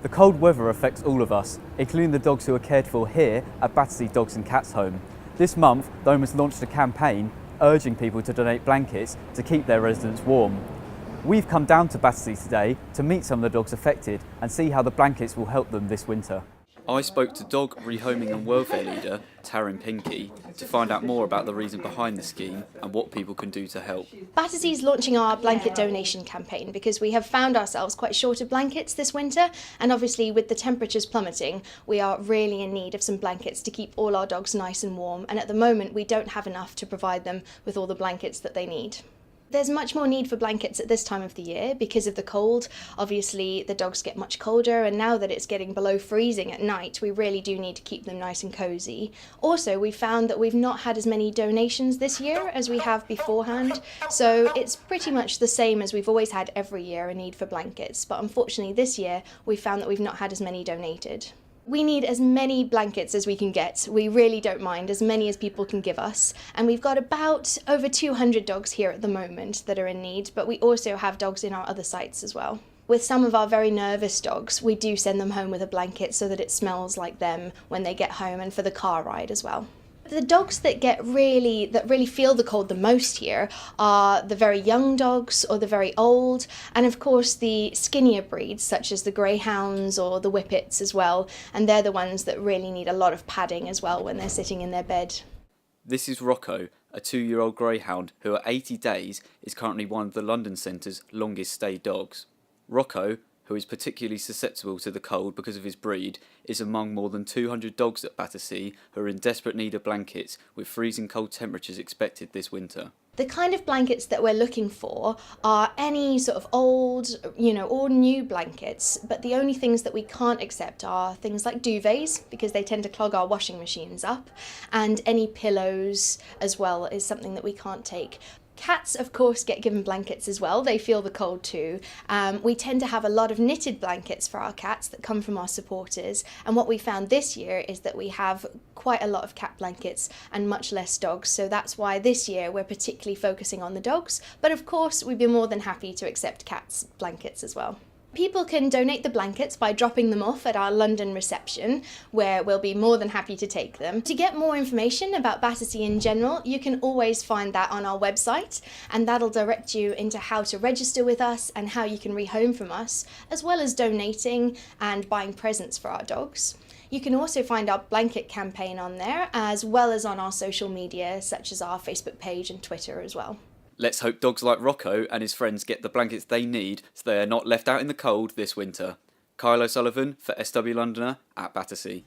The cold weather affects all of us, including the dogs who are cared for here at Battersea Dogs Cats Home. This month, the home has launched a campaign urging people to donate blankets to keep their residents warm. We've come down to Battersea today to meet some of the dogs affected and see how the blankets will help them this winter. I spoke to dog rehoming and welfare leader Taryn Pinky to find out more about the reason behind the scheme and what people can do to help. Battersea's launching our blanket donation campaign because we have found ourselves quite short of blankets this winter, and obviously with the temperatures plummeting we are really in need of some blankets to keep all our dogs nice and warm, and at the moment we don't have enough to provide them with all the blankets that they need. There's much more need for blankets at this time of the year because of the cold. Obviously the dogs get much colder, and now that it's getting below freezing at night we really do need to keep them nice and cosy. Also, we found that we've not had as many donations this year as we have beforehand, so it's pretty much the same as we've always had every year, a need for blankets, but unfortunately this year we found that we've not had as many donated. We need as many blankets as we can get. We really don't mind, as many as people can give us. And we've got about over 200 dogs here at the moment that are in need, but we also have dogs in our other sites as well. With some of our very nervous dogs, we do send them home with a blanket so that it smells like them when they get home, and for the car ride as well. The dogs that really feel the cold the most here are the very young dogs or the very old, and of course the skinnier breeds such as the greyhounds or the whippets as well, and they're the ones that really need a lot of padding as well when they're sitting in their bed. This is Rocco, a 2-year-old greyhound who at 80 days is currently one of the London Centre's longest stay dogs. Rocco, who is particularly susceptible to the cold because of his breed, is among more than 200 dogs at Battersea who are in desperate need of blankets with freezing cold temperatures expected this winter. The kind of blankets that we're looking for are any sort of old, or new blankets, but the only things that we can't accept are things like duvets, because they tend to clog our washing machines up, and any pillows as well is something that we can't take. Cats, of course, get given blankets as well. They feel the cold too. We tend to have a lot of knitted blankets for our cats that come from our supporters, and what we found this year is that we have quite a lot of cat blankets and much less dogs, so that's why this year we're particularly focusing on the dogs, but of course we'd be more than happy to accept cats' blankets as well. People can donate the blankets by dropping them off at our London reception, where we'll be more than happy to take them. To get more information about Battersea in general, you can always find that on our website, and that'll direct you into how to register with us and how you can rehome from us, as well as donating and buying presents for our dogs. You can also find our blanket campaign on there, as well as on our social media, such as our Facebook page and Twitter as well. Let's hope dogs like Rocco and his friends get the blankets they need so they are not left out in the cold this winter. Kyle O'Sullivan for SW Londoner at Battersea.